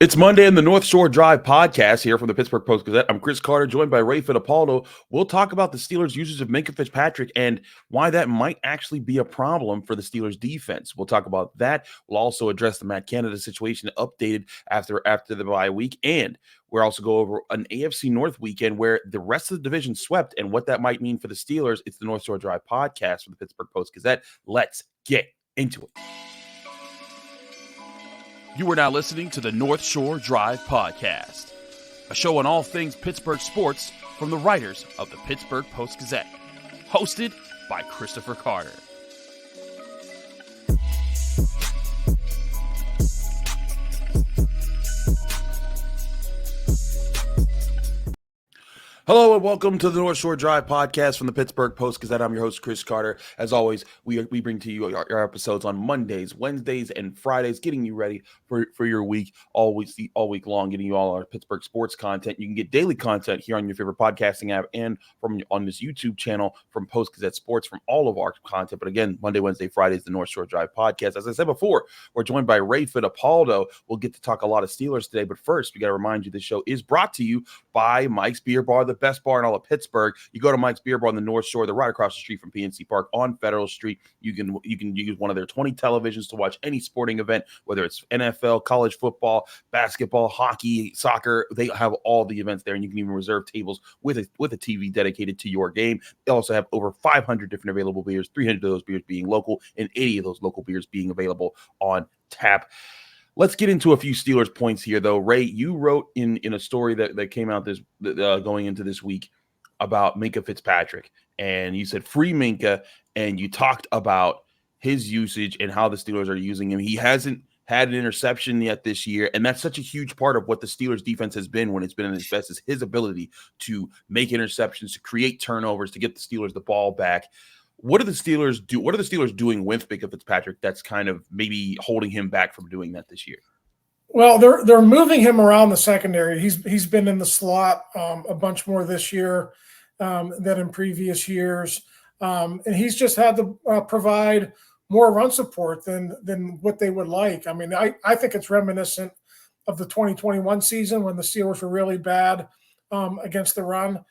It's Monday in the North Shore Drive podcast here from the Pittsburgh Post-Gazette. I'm Chris Carter, joined by Ray Fittipaldo. We'll talk about the Steelers' usage of Minkah Fitzpatrick and why that might actually be a problem for the Steelers' defense. We'll talk about that. We'll also address the Matt Canada situation updated after the bye week. And we'll also go over an AFC North weekend where the rest of the division swept and what that might mean for the Steelers. It's the North Shore Drive podcast from the Pittsburgh Post-Gazette. Let's get into it. You are now listening to the North Shore Drive Podcast, a show on all things Pittsburgh sports from the writers of the Pittsburgh Post-Gazette, hosted by Christopher Carter. Hello and welcome to the North Shore Drive podcast from the Pittsburgh Post-Gazette. I'm your host, Chris Carter. As always, we bring to you our episodes on Mondays, Wednesdays, and Fridays, getting you ready for your week, all week long, getting you all our Pittsburgh sports content. You can get daily content here on your favorite podcasting app and on this YouTube channel from Post-Gazette Sports, from all of our content. But again, Monday, Wednesday, Fridays, the North Shore Drive podcast. As I said before, we're joined by Ray Fittipaldo. We'll get to talk a lot of Steelers today, but first, we got to remind you this show is brought to you by Mike's Beer Bar, the best bar in all of Pittsburgh. You go to Mike's Beer Bar on the North Shore. They're right across the street from PNC Park on Federal Street. You can use one of their 20 televisions to watch any sporting event, whether it's NFL, college football, basketball, hockey, soccer. They have all the events there, and you can even reserve tables with a TV dedicated to your game. They also have over 500 different available beers, 300 of those beers being local, and 80 of those local beers being available on tap. Let's get into a few Steelers points here, though. Ray, you wrote in a story that came out going into this week about Minkah Fitzpatrick, and you said free Minkah, and you talked about his usage and how the Steelers are using him. He hasn't had an interception yet this year, and that's such a huge part of what the Steelers defense has been when it's been in its best, is his ability to make interceptions, to create turnovers, to get the Steelers the ball back. What do the Steelers do? What are the Steelers doing with Minkah Fitzpatrick that's kind of maybe holding him back from doing that this year? Well, they're moving him around the secondary. He's been in the slot a bunch more this year than in previous years, and he's just had to provide more run support than what they would like. I mean, I think it's reminiscent of the 2021 season when the Steelers were really bad against the run.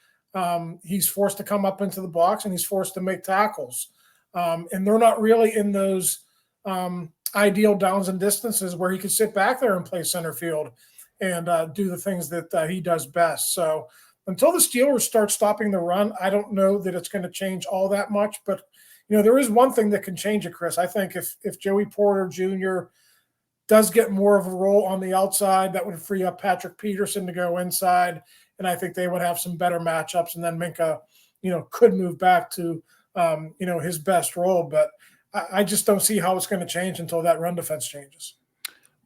He's forced to come up into the box and he's forced to make tackles. And they're not really in those ideal downs and distances where he can sit back there and play center field and do the things that he does best. So until the Steelers start stopping the run, I don't know that it's going to change all that much. But, there is one thing that can change it, Chris. I think if Joey Porter Jr. does get more of a role on the outside, that would free up Patrick Peterson to go inside. And I think they would have some better matchups. And then Minkah, could move back to, his best role. But I just don't see how it's going to change until that run defense changes.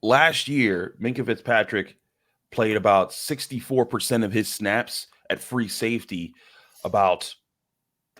Last year, Minkah Fitzpatrick played about 64% of his snaps at free safety, about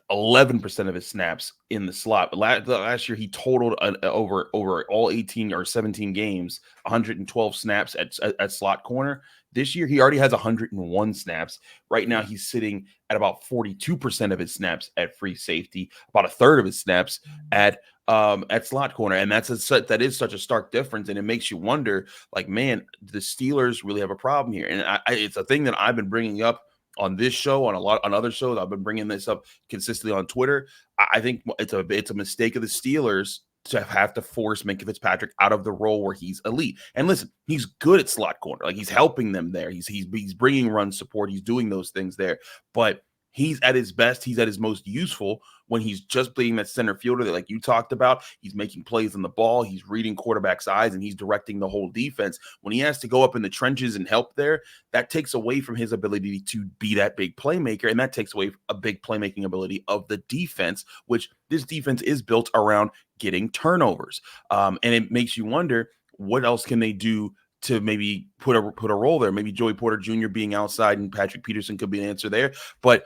11% of his snaps in the slot. But last year, he totaled over all 18 or 17 games, 112 snaps at slot corner. This year, he already has 101 snaps. Right now, he's sitting at about 42% of his snaps at free safety, about a third of his snaps at slot corner. And that is such a stark difference. And it makes you wonder, like, man, the Steelers really have a problem here. And it's a thing that I've been bringing up on this show, on other shows. I've been bringing this up consistently on Twitter. I think it's a mistake of the Steelers to have to force Minkah Fitzpatrick out of the role where he's elite. And listen, he's good at slot corner. Like, he's helping them there. He's bringing run support. He's doing those things there. But he's at his best. He's at his most useful when he's just being that center fielder that, like you talked about, he's making plays on the ball. He's reading quarterback's eyes and he's directing the whole defense. When he has to go up in the trenches and help there, that takes away from his ability to be that big playmaker. And that takes away a big playmaking ability of the defense, which this defense is built around getting turnovers. And it makes you wonder, what else can they do to maybe put a role there? Maybe Joey Porter Jr. being outside and Patrick Peterson could be an answer there. But,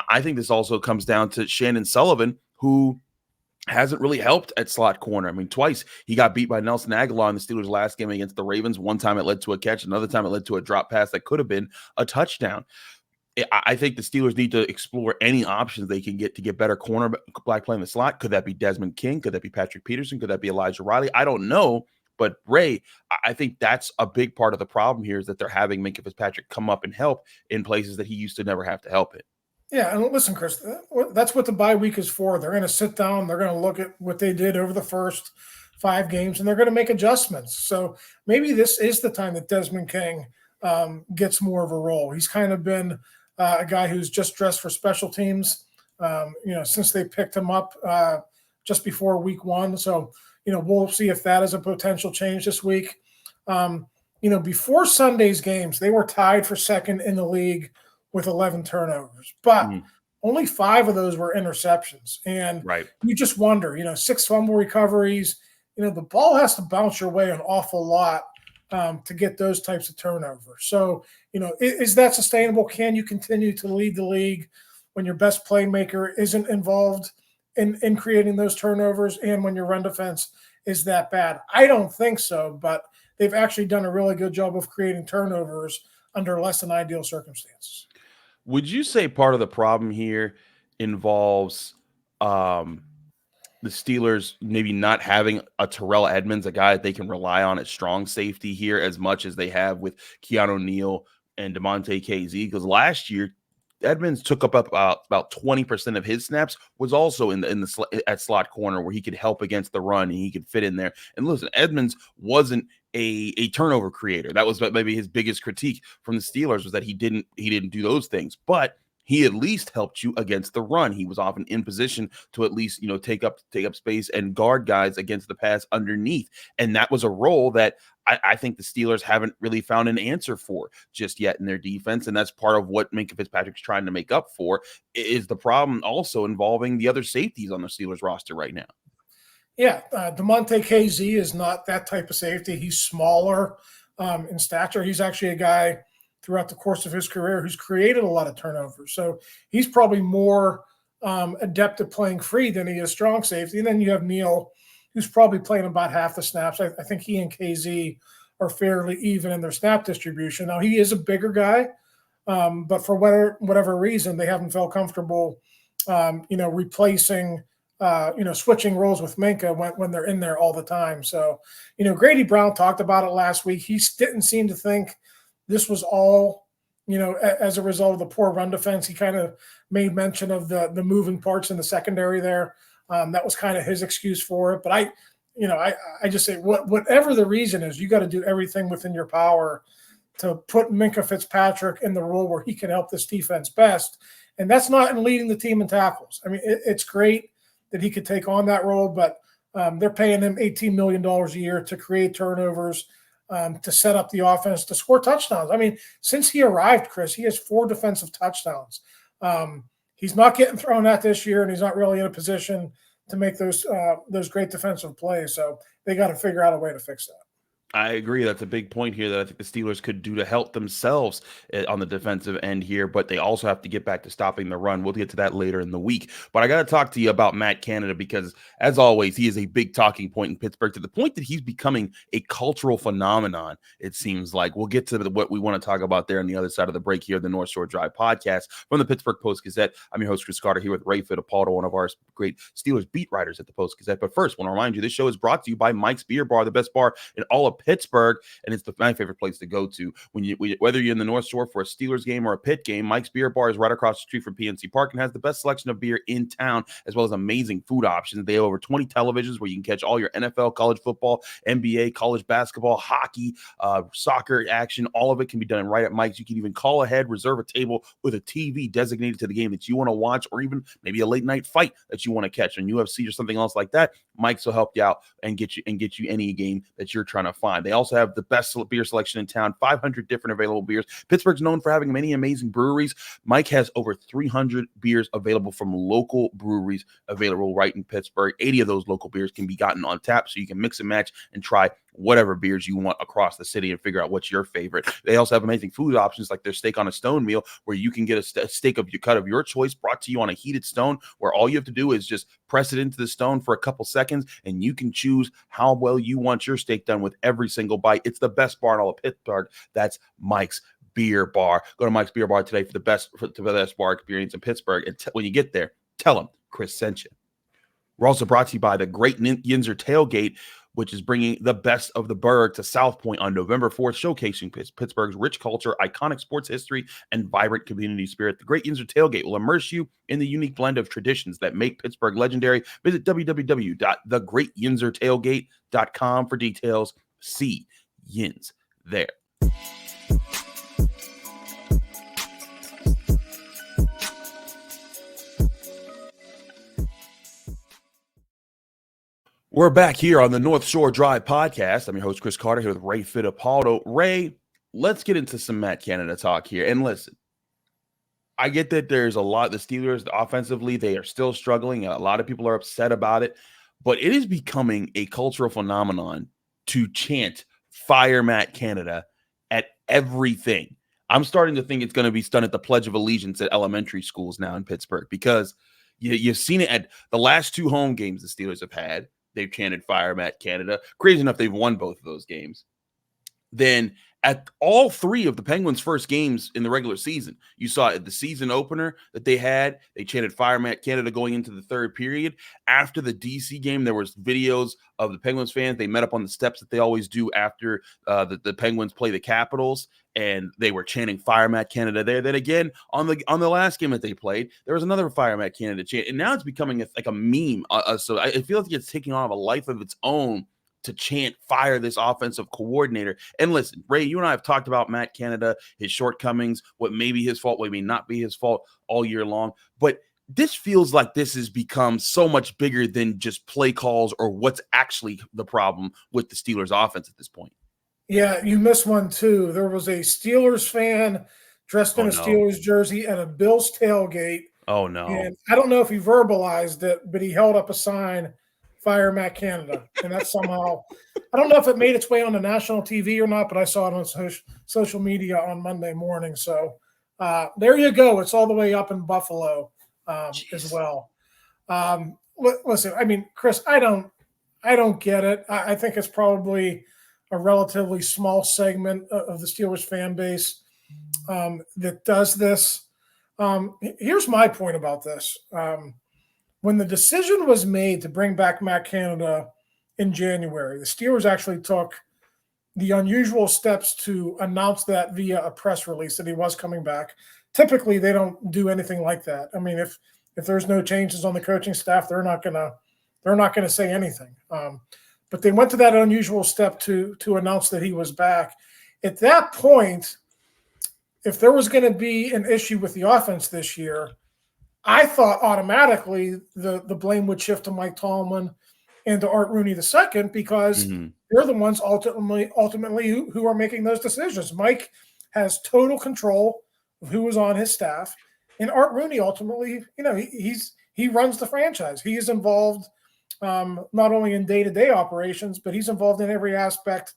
I think this also comes down to Shannon Sullivan, who hasn't really helped at slot corner. I mean, twice he got beat by Nelson Aguilar in the Steelers' last game against the Ravens. One time it led to a catch. Another time it led to a drop pass that could have been a touchdown. I think the Steelers need to explore any options they can get to get better cornerback play in the slot. Could that be Desmond King? Could that be Patrick Peterson? Could that be Elijah Riley? I don't know. But Ray, I think that's a big part of the problem here, is that they're having Minkah Fitzpatrick come up and help in places that he used to never have to help in. Yeah, and listen, Chris, that's what the bye week is for. They're going to sit down, they're going to look at what they did over the first 5 games, and they're going to make adjustments. So maybe this is the time that Desmond King gets more of a role. He's kind of been a guy who's just dressed for special teams, since they picked him up just before week 1. So, we'll see if that is a potential change this week. Before Sunday's games, they were tied for second in the league with 11 turnovers, but only 5 of those were interceptions. And you just wonder, 6 fumble recoveries, the ball has to bounce your way an awful lot to get those types of turnovers. So, is that sustainable? Can you continue to lead the league when your best playmaker isn't involved in creating those turnovers and when your run defense is that bad? I don't think so, but they've actually done a really good job of creating turnovers under less than ideal circumstances. Would you say part of the problem here involves the Steelers maybe not having a Terrell Edmonds, a guy that they can rely on at strong safety here as much as they have with Keanu Neal and DeMonte KZ? Because last year, Edmonds took up about 20% of his snaps, was also at slot corner, where he could help against the run and he could fit in there. And listen, Edmonds wasn't a turnover creator. That was maybe his biggest critique from the Steelers, was that he didn't do those things, but he at least helped you against the run. He was often in position to at least, take up space and guard guys against the pass underneath. And that was a role that I think the Steelers haven't really found an answer for just yet in their defense. And that's part of what Minkah Fitzpatrick's trying to make up for, is the problem also involving the other safeties on the Steelers roster right now. Yeah, DeMonte KZ is not that type of safety. He's smaller in stature. He's actually a guy throughout the course of his career who's created a lot of turnovers. So he's probably more adept at playing free than he is strong safety. And then you have Neal, who's probably playing about half the snaps. I think he and KZ are fairly even in their snap distribution. Now, he is a bigger guy, but for whatever reason, they haven't felt comfortable, replacing, switching roles with Minkah when they're in there all the time. So, Grady Brown talked about it last week. He didn't seem to think this was all, as a result of the poor run defense. He kind of made mention of the moving parts in the secondary there. That was kind of his excuse for it. But I just say, whatever the reason is, you got to do everything within your power to put Minkah Fitzpatrick in the role where he can help this defense best. And that's not in leading the team in tackles. I mean, it's great that he could take on that role, but they're paying him $18 million a year to create turnovers, to set up the offense, to score touchdowns. I mean, since he arrived, Chris, he has 4 defensive touchdowns. He's not getting thrown at this year, and he's not really in a position to make those great defensive plays. So they got to figure out a way to fix that. I agree. That's a big point here that I think the Steelers could do to help themselves on the defensive end here, but they also have to get back to stopping the run. We'll get to that later in the week. But I got to talk to you about Matt Canada, because, as always, he is a big talking point in Pittsburgh, to the point that he's becoming a cultural phenomenon, it seems like. We'll get to what we want to talk about there on the other side of the break here, the North Shore Drive podcast from the Pittsburgh Post-Gazette. I'm your host, Chris Carter, here with Ray Fittipaldo, one of our great Steelers beat writers at the Post-Gazette. But first, I want to remind you, this show is brought to you by Mike's Beer Bar, the best bar in all of Pittsburgh, and it's my favorite place to go to whether you're in the North Shore for a Steelers game or a Pitt game. Mike's Beer Bar is right across the street from PNC Park and has the best selection of beer in town, as well as amazing food options. They have over 20 televisions where you can catch all your NFL, college football, NBA, college basketball, hockey, soccer action. All of it can be done right at Mike's. You can even call ahead, reserve a table with a TV designated to the game that you want to watch, or even maybe a late night fight that you want to catch on UFC or something else like that. Mike's will help you out and get you any game that you're trying to find. They also have the best beer selection in town, 500 different available beers. Pittsburgh's known for having many amazing breweries. Mike has over 300 beers available from local breweries available right in Pittsburgh. 80 of those local beers can be gotten on tap, so you can mix and match and try whatever beers you want across the city and figure out what's your favorite. They also have amazing food options like their steak on a stone meal, where you can get a steak of your cut of your choice brought to you on a heated stone, where all you have to do is just press it into the stone for a couple seconds, and you can choose how well you want your steak done with every single bite. It's the best bar in all of Pittsburgh. That's Mike's Beer Bar. Go to Mike's Beer Bar today for the best bar experience in Pittsburgh. And when you get there, tell them Chris sent you. We're also brought to you by the Great Yinzer Tailgate. which is bringing the best of the Berg to South Point on November 4th, showcasing Pittsburgh's rich culture, iconic sports history, and vibrant community spirit. The Great Yinzer Tailgate will immerse you in the unique blend of traditions that make Pittsburgh legendary. Visit www.thegreatyinzertailgate.com for details. See Yins there. We're back here on the North Shore Drive podcast. I'm your host, Chris Carter, here with Ray Fittipaldo. Ray, let's get into some Matt Canada talk here. And listen, I get that there's a lot, the Steelers offensively, they are still struggling. A lot of people are upset about it, but it is becoming a cultural phenomenon to chant "Fire Matt Canada" at everything. I'm starting to think it's going to be done at the Pledge of Allegiance at elementary schools now in Pittsburgh, because you've seen it at the last 2 home games the Steelers have had. They've chanted "Fire Matt Canada." Crazy enough, they've won both of those games. Then at all 3 of the Penguins' first games in the regular season, you saw at the season opener that they chanted "Fire Matt Canada" going into the 3rd period. After the DC game, there was videos of the Penguins fans. They met up on the steps that they always do after the Penguins play the Capitals, and they were chanting "Fire Matt Canada" there. Then again, on the last game that they played, there was another "Fire Matt Canada" chant, and now it's becoming like a meme. So I feel like it's taking on a life of its own to chant "Fire this offensive coordinator." And listen, Ray, you and I have talked about Matt Canada, his shortcomings, what may be his fault, what may not be his fault all year long. But this feels like this has become so much bigger than just play calls or what's actually the problem with the Steelers offense at this point. Yeah, you missed one too. There was a Steelers fan dressed in a Steelers jersey at a Bills tailgate. Oh, no. And I don't know if he verbalized it, but he held up a sign, "Fire Matt Canada." And that somehow, I don't know if it made its way on the national TV or not, but I saw it on social media on Monday morning. So there you go. It's all the way up in Buffalo as well. Listen, I mean, Chris, I don't get it. I think it's probably a relatively small segment of the Steelers fan base that does this. Here's my point about this. When the decision was made to bring back Matt Canada in January, the Steelers actually took the unusual steps to announce that via a press release that he was coming back. Typically, they don't do anything like that. I mean, if there's no changes on the coaching staff, they're not gonna say anything. But they went to that unusual step to announce that he was back. At that point, if there was going to be an issue with the offense this year, I thought automatically the blame would shift to Mike Tomlin and to Art Rooney II, because they're the ones ultimately who are making those decisions. Mike has total control of who is on his staff, and Art Rooney ultimately, he runs the franchise. He is involved not only in day-to-day operations, but he's involved in every aspect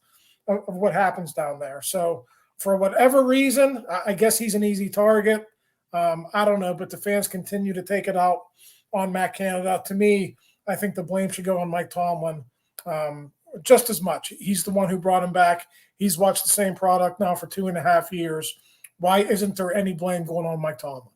of what happens down there. So for whatever reason, I guess he's an easy target. I don't know, but the fans continue to take it out on Matt Canada. To me, I think the blame should go on Mike Tomlin just as much. He's the one who brought him back. He's watched the same product now for 2.5 years. Why isn't there any blame going on Mike Tomlin?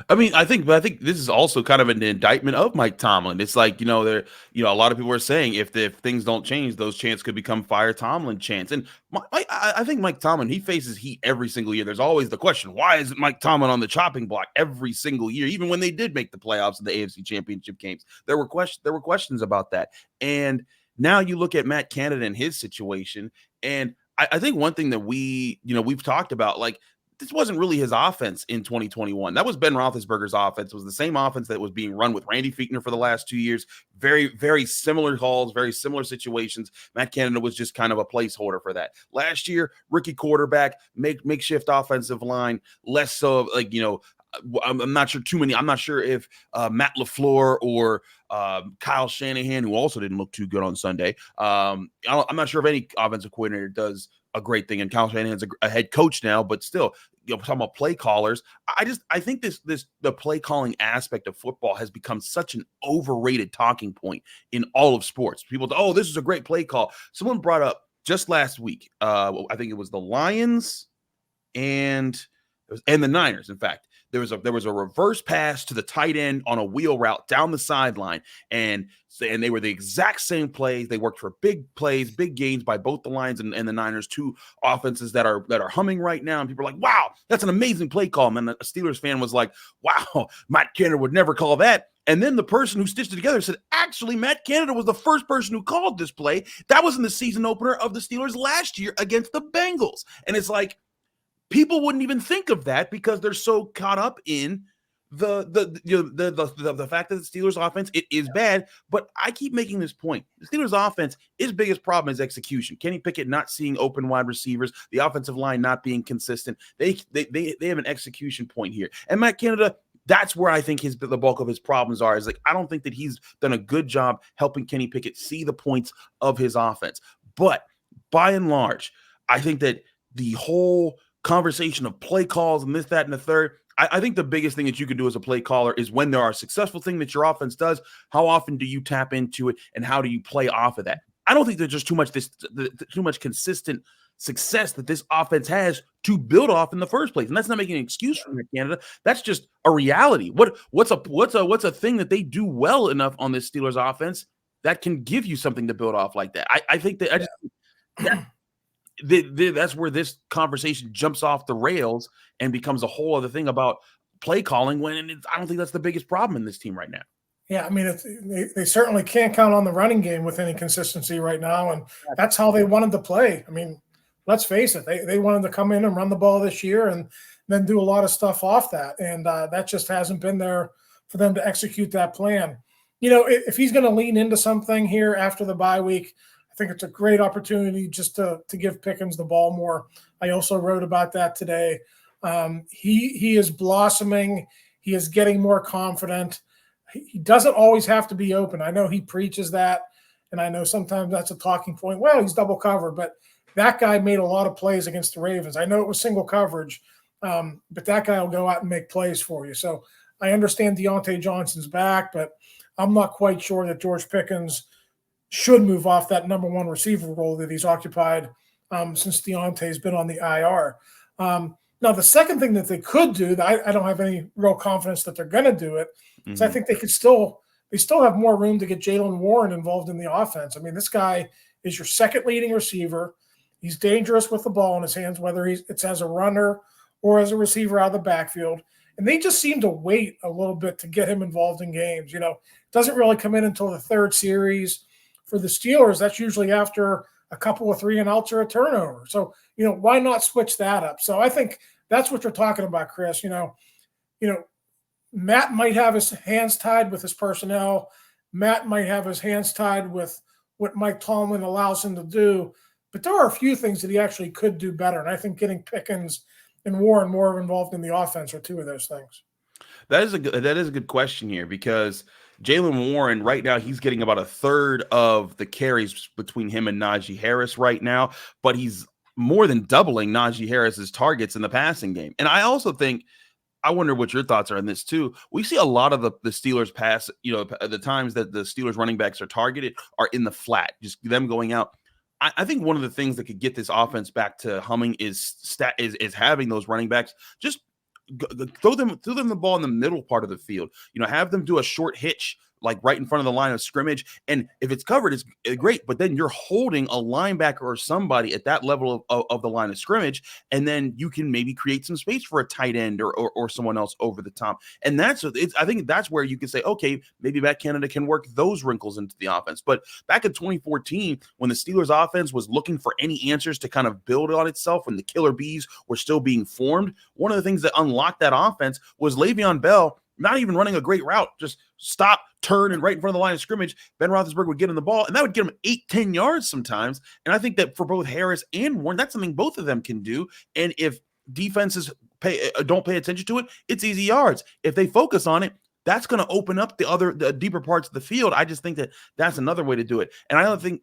I mean, I think this is also kind of an indictment of Mike Tomlin. It's like, a lot of people are saying if things don't change, those chants could become "Fire Tomlin" chants. And I think Mike Tomlin, he faces heat every single year. There's always the question, why isn't Mike Tomlin on the chopping block every single year? Even when they did make the playoffs in the AFC Championship games, there were questions about that. And now you look at Matt Canada and his situation, and I think one thing that we've talked about, like, this wasn't really his offense in 2021. That was Ben Roethlisberger's offense. It was the same offense that was being run with Randy Fichtner for the last 2 years. Very, very similar calls, very similar situations. Matt Canada was just kind of a placeholder for that. Last year, rookie quarterback, makeshift offensive line, less so like, I'm not sure too many. I'm not sure if Matt LaFleur or Kyle Shanahan, who also didn't look too good on Sunday. I'm not sure if any offensive coordinator does a great thing, and Kyle Shanahan's a head coach now, but still, talking about play callers. I think the play calling aspect of football has become such an overrated talking point in all of sports. People, this is a great play call. Someone brought up just last week, I think it was the Lions and the Niners. In fact, there was a reverse pass to the tight end on a wheel route down the sideline, and they were the exact same plays. They worked for big plays, big gains by both the Lions and the Niners, two offenses that are humming right now. And people are like, wow, that's an amazing play call. And then a Steelers fan was like, wow, Matt Canada would never call that. And then the person who stitched it together said, actually, Matt Canada was the first person who called this play. That was in the season opener of the Steelers last year against the Bengals. And it's like, people wouldn't even think of that because they're so caught up in the fact that the Steelers offense, it is bad. But I keep making this point. The Steelers offense, its biggest problem is execution. Kenny Pickett not seeing open wide receivers, the offensive line not being consistent. They have an execution point here. And Matt Canada, that's where I think the bulk of his problems are. Is like, I don't think that he's done a good job helping Kenny Pickett see the points of his offense. But by and large, I think that the whole conversation of play calls and this, that, and the third, I think the biggest thing that you can do as a play caller is when there are successful things that your offense does, how often do you tap into it and how do you play off of that? I don't think there's just too much consistent success that this offense has to build off in the first place. And that's not making an excuse for Canada. That's just a reality. What's a thing that they do well enough on this Steelers offense that can give you something to build off like that? I think that that's where this conversation jumps off the rails and becomes a whole other thing about play calling when I don't think that's the biggest problem in this team right now. Yeah, I mean, they certainly can't count on the running game with any consistency right now, and that's how they wanted to play. I mean, let's face it, they wanted to come in and run the ball this year and then do a lot of stuff off that, and that just hasn't been there for them to execute that plan. You know, if he's going to lean into something here after the bye week, I think it's a great opportunity just to give Pickens the ball more. I also wrote about that today. He is blossoming. He is getting more confident. He doesn't always have to be open. I know he preaches that, and I know sometimes that's a talking point. Well, he's double covered, but that guy made a lot of plays against the Ravens. I know it was single coverage, but that guy will go out and make plays for you. So I understand Deontay Johnson's back, but I'm not quite sure that George Pickens should move off that number one receiver role that he's occupied since Deontay's been on the IR. Now, the second thing that they could do, that I don't have any real confidence that they're going to do it, is I think they still have more room to get Jaylen Warren involved in the offense. I mean, this guy is your second leading receiver. He's dangerous with the ball in his hands, whether it's as a runner or as a receiver out of the backfield. And they just seem to wait a little bit to get him involved in games. You know, doesn't really come in until the third series. For the Steelers, that's usually after a couple of 3-and-outs or a turnover. So, you know, why not switch that up? So I think that's what you're talking about, Chris. You know, Matt might have his hands tied with his personnel. Matt might have his hands tied with what Mike Tomlin allows him to do. But there are a few things that he actually could do better. And I think getting Pickens and Warren more involved in the offense are two of those things. That is a good question here, because Jaylen Warren right now, he's getting about a third of the carries between him and Najee Harris right now, but he's more than doubling Najee Harris's targets in the passing game. And I also think, I wonder what your thoughts are on this too. We see a lot of the Steelers pass, you know, the times that the Steelers running backs are targeted are in the flat, just them going out. I think one of the things that could get this offense back to humming is having those running backs just throw them the ball in the middle part of the field. You know, have them do a short hitch like right in front of the line of scrimmage. And if it's covered, it's great. But then you're holding a linebacker or somebody at that level of the line of scrimmage. And then you can maybe create some space for a tight end or someone else over the top. And I think that's where you can say, okay, maybe Matt Canada can work those wrinkles into the offense. But back in 2014, when the Steelers offense was looking for any answers to kind of build on itself, when the killer bees were still being formed, one of the things that unlocked that offense was Le'Veon Bell not even running a great route, just stop, turn, and right in front of the line of scrimmage. Ben Roethlisberger would get in the ball, and that would get him 8-10 yards sometimes. And I think that for both Harris and Warren, that's something both of them can do. And if defenses don't pay attention to it, it's easy yards. If they focus on it, that's going to open up the deeper parts of the field. I just think that that's another way to do it. And I think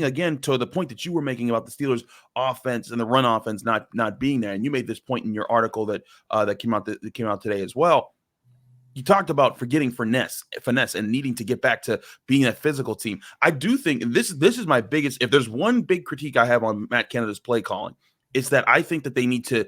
again, to the point that you were making about the Steelers offense and the run offense not being there, and you made this point in your article that came out today as well. You talked about forgetting finesse and needing to get back to being a physical team. I do think, and this is my biggest, if there's one big critique I have on Matt Canada's play calling, it's that I think that they need to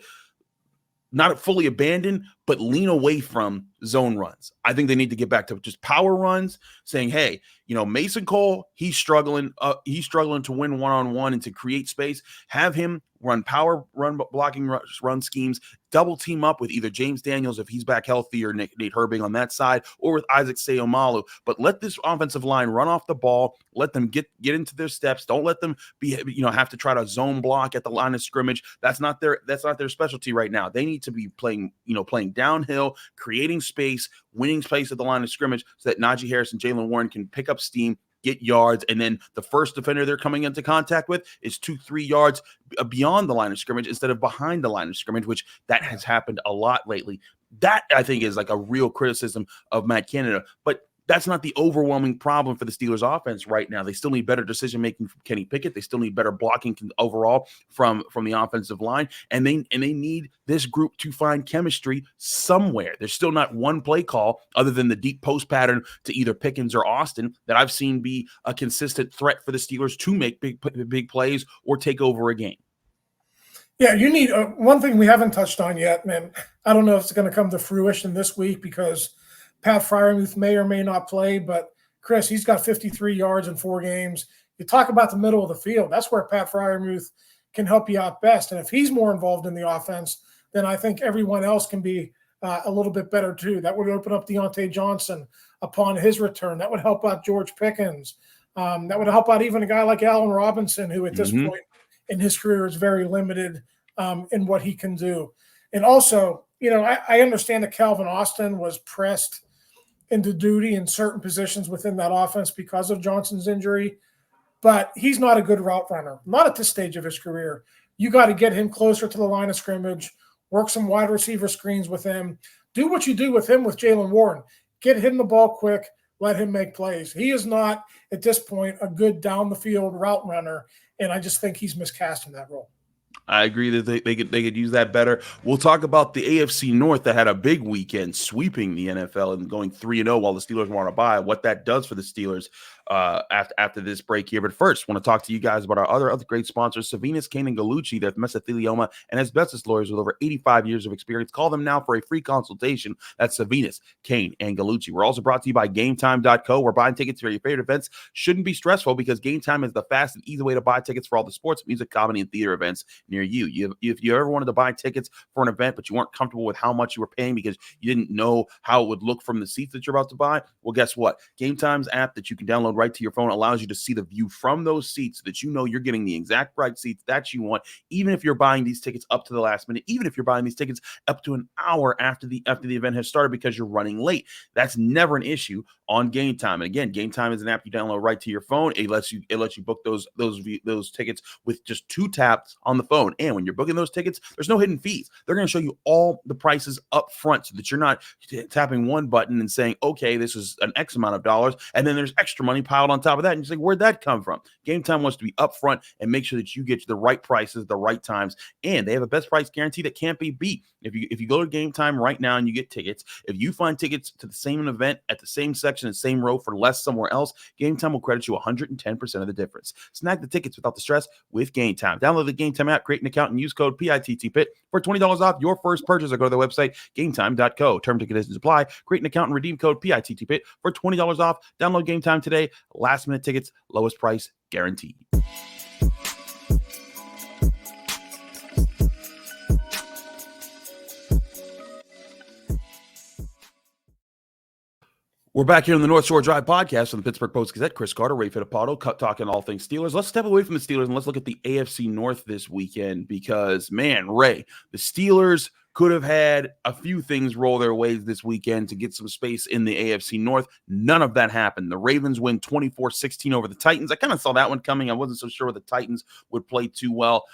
not fully abandon, but lean away from zone runs. I think they need to get back to just power runs, saying, hey, Mason Cole, he's struggling to win one-on-one and to create space. Have him run power run blocking run schemes, double team up with either James Daniels if he's back healthy or Nate Herbig on that side, or with Isaac Seumalo. But let this offensive line run off the ball. Let them get into their steps. Don't let them have to try to zone block at the line of scrimmage. That's not their specialty right now. They need to be playing downhill, creating space, winning space at the line of scrimmage so that Najee Harris and Jaylen Warren can pick up steam, get yards, and then the first defender they're coming into contact with is 2-3 yards beyond the line of scrimmage instead of behind the line of scrimmage, which that has happened a lot lately. That, I think, is like a real criticism of Matt Canada, but that's not the overwhelming problem for the Steelers offense right now. They still need better decision-making from Kenny Pickett. They still need better blocking overall from the offensive line, and they need this group to find chemistry somewhere. There's still not one play call other than the deep post pattern to either Pickens or Austin that I've seen be a consistent threat for the Steelers to make big plays or take over a game. Yeah, you need one thing we haven't touched on yet, man. I don't know if it's going to come to fruition this week because Pat Freiermuth may or may not play, but Chris, he's got 53 yards in 4 games. You talk about the middle of the field. That's where Pat Freiermuth can help you out best. And if he's more involved in the offense, then I think everyone else can be a little bit better too. That would open up Deontay Johnson upon his return. That would help out George Pickens. That would help out even a guy like Allen Robinson, who at this point in his career is very limited in what he can do. And also, I understand that Calvin Austin was pressed into duty in certain positions within that offense because of Johnson's injury, but he's not a good route runner, not at this stage of his career. You got to get him closer to the line of scrimmage, work some wide receiver screens with him, do what you do with him with Jaylen Warren, get him the ball quick, let him make plays. He is not, at this point, a good down the field route runner, and I just think he's miscast in that role. I agree that they could use that better. We'll talk about the AFC North that had a big weekend, sweeping the NFL and going 3-0 while the Steelers were on a bye. What that does for the Steelers after this break here. But first, want to talk to you guys about our other great sponsors, Savinas, Kane, and Gallucci. They're mesothelioma and asbestos lawyers with over 85 years of experience. Call them now for a free consultation. That's Savinas, Kane, and Gallucci. We're also brought to you by GameTime.co, where buying tickets for your favorite events shouldn't be stressful because Game Time is the fast and easy way to buy tickets for all the sports, music, comedy, and theater events near you. If you ever wanted to buy tickets for an event, but you weren't comfortable with how much you were paying because you didn't know how it would look from the seats that you're about to buy, well, guess what? Game Time's app that you can download right to your phone allows you to see the view from those seats so that you know you're getting the exact right seats that you want, even if you're buying these tickets up to the last minute, even if you're buying these tickets up to an hour after the event has started because you're running late. That's never an issue on Game Time. And again, Game Time is an app you download right to your phone. It lets you book those tickets with just 2 taps on the phone. And when you're booking those tickets, there's no hidden fees. They're going to show you all the prices up front so that you're not tapping one button and saying, okay, this is an X amount of dollars, and then there's extra money piled on top of that. And you're like, where'd that come from? Game Time wants to be upfront and make sure that you get the right prices, the right times, and they have a best price guarantee that can't be beat. If you go to Game Time right now and you get tickets, if you find tickets to the same event at the same section and same row for less somewhere else, Game Time will credit you 110% of the difference. Snag the tickets without the stress with Game Time. Download the Game Time app, create an account, and use code PITTPIT for $20 off your first purchase, or go to their website, GameTime.co. Terms and conditions apply. Create an account and redeem code PITTPIT for $20 off. Download Game Time today. Last minute tickets, lowest price guaranteed. We're back here on the North Shore Drive podcast from the Pittsburgh Post-Gazette. Chris Carter, Ray Fittipaldo, talking all things Steelers. Let's step away from the Steelers and let's look at the AFC North this weekend because, man, Ray, the Steelers could have had a few things roll their ways this weekend to get some space in the AFC North. None of that happened. The Ravens win 24-16 over the Titans. I kind of saw that one coming. I wasn't so sure the Titans would play too well.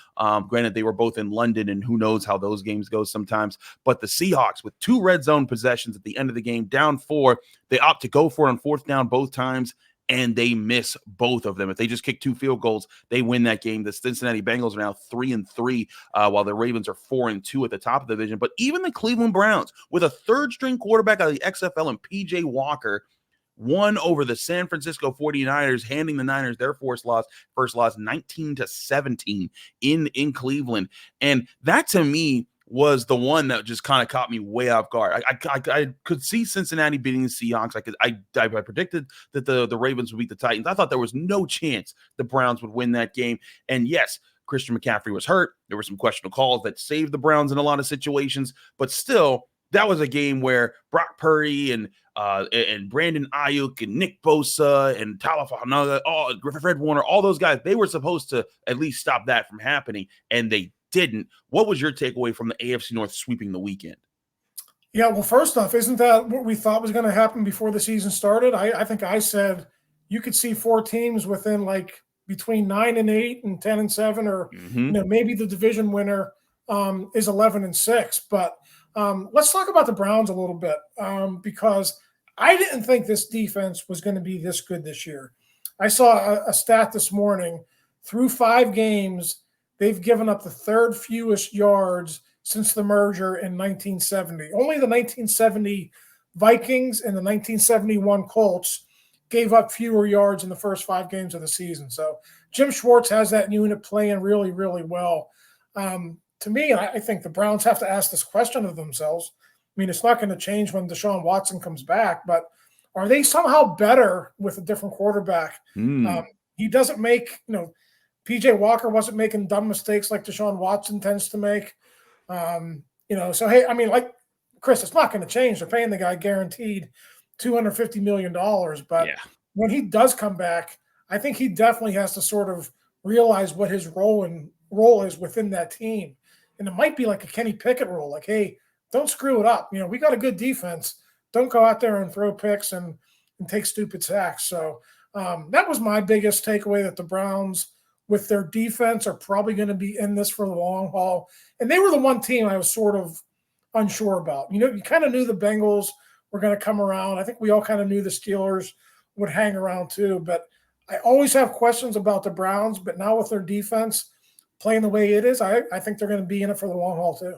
Granted, they were both in London, and who knows how those games go sometimes. But the Seahawks, with 2 red zone possessions at the end of the game, down 4, they opt to go for it on 4th down both times, and they miss both of them. If they just kick 2 field goals, they win that game. The Cincinnati Bengals are now 3-3, while the Ravens are 4-2 at the top of the division. But even the Cleveland Browns, with a 3rd-string quarterback out of the XFL and P.J. Walker, won over the San Francisco 49ers, handing the Niners their first loss 19-17 in Cleveland. And that, to me, was the one that just kind of caught me way off guard. I could see Cincinnati beating the Seahawks. I predicted that the Ravens would beat the Titans. I thought there was no chance the Browns would win that game. And yes, Christian McCaffrey was hurt. There were some questionable calls that saved the Browns in a lot of situations, but still, that was a game where Brock Purdy and Brandon Ayuk and Nick Bosa and Tyler Fred Warner, all those guys, they were supposed to at least stop that from happening, and they didn't. What was your takeaway from the AFC North sweeping the weekend? Yeah, well, first off, isn't that what we thought was going to happen before the season started? I think I said you could see 4 teams within like between 9-8 and 10-7, or maybe the division winner is 11-6. But let's talk about the Browns a little bit because I didn't think this defense was going to be this good this year. I saw a stat this morning. Through 5 games, they've given up the 3rd fewest yards since the merger in 1970. Only the 1970 Vikings and the 1971 Colts gave up fewer yards in the first 5 games of the season. So Jim Schwartz has that unit playing really, really well. To me, I think the Browns have to ask this question of themselves. I mean, it's not going to change when Deshaun Watson comes back, but are they somehow better with a different quarterback? He doesn't make, PJ Walker wasn't making dumb mistakes like Deshaun Watson tends to make. So, hey, I mean, like, Chris, it's not going to change. They're paying the guy guaranteed $250 million. But when he does come back, I think he definitely has to sort of realize what his role is within that team. And it might be like a Kenny Pickett role, like, hey, don't screw it up. We got a good defense. Don't go out there and throw picks and take stupid sacks. So that was my biggest takeaway, that the Browns, with their defense, are probably going to be in this for the long haul. And they were the one team I was sort of unsure about. You kind of knew the Bengals were going to come around. I think we all kind of knew the Steelers would hang around too. But I always have questions about the Browns. But now with their defense playing the way it is, I think they're going to be in it for the long haul too.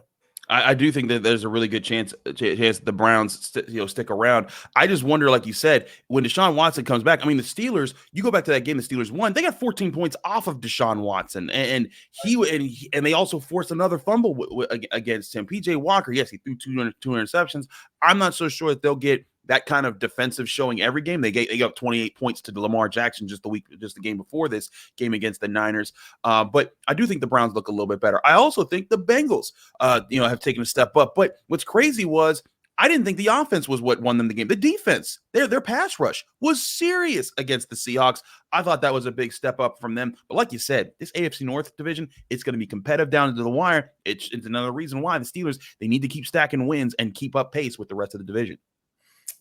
I do think that there's a really good chance the Browns stick around. I just wonder, like you said, when Deshaun Watson comes back. I mean, the Steelers. You go back to that game the Steelers won. They got 14 points off of Deshaun Watson, and they also forced another fumble against him. PJ Walker, yes, he threw two interceptions. I'm not so sure that they'll get that kind of defensive showing every game. They got 28 points to Lamar Jackson just the game before this game against the Niners. But I do think the Browns look a little bit better. I also think the Bengals, have taken a step up. But what's crazy was I didn't think the offense was what won them the game. The defense, their pass rush was serious against the Seahawks. I thought that was a big step up from them. But like you said, this AFC North division, it's going to be competitive down to the wire. It's another reason why the Steelers, they need to keep stacking wins and keep up pace with the rest of the division.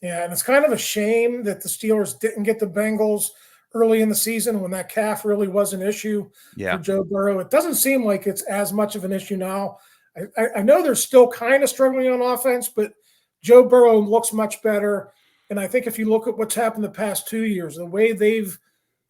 Yeah, and it's kind of a shame that the Steelers didn't get the Bengals early in the season when that calf really was an issue for Joe Burrow. It doesn't seem like it's as much of an issue now. I know they're still kind of struggling on offense, but Joe Burrow looks much better. And I think if you look at what's happened the past 2 years, the way they've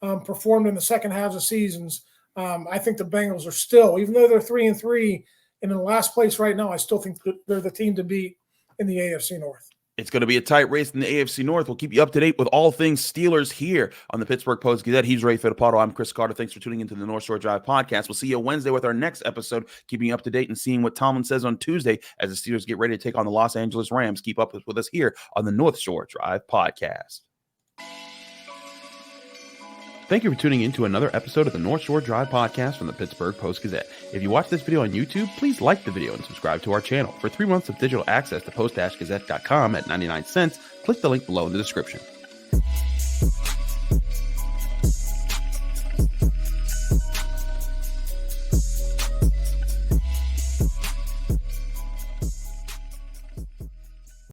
performed in the second halves of seasons, I think the Bengals are still, even though they're 3-3 and in the last place right now, I still think they're the team to beat in the AFC North. It's going to be a tight race in the AFC North. We'll keep you up to date with all things Steelers here on the Pittsburgh Post-Gazette. He's Ray Fittipaldo. I'm Chris Carter. Thanks for tuning into the North Shore Drive podcast. We'll see you Wednesday with our next episode, keeping you up to date and seeing what Tomlin says on Tuesday as the Steelers get ready to take on the Los Angeles Rams. Keep up with us here on the North Shore Drive podcast. Thank you for tuning in to another episode of the North Shore Drive podcast from the Pittsburgh Post-Gazette. If you watch this video on YouTube, please like the video and subscribe to our channel. For 3 months of digital access to post-gazette.com at 99 cents, click the link below in the description.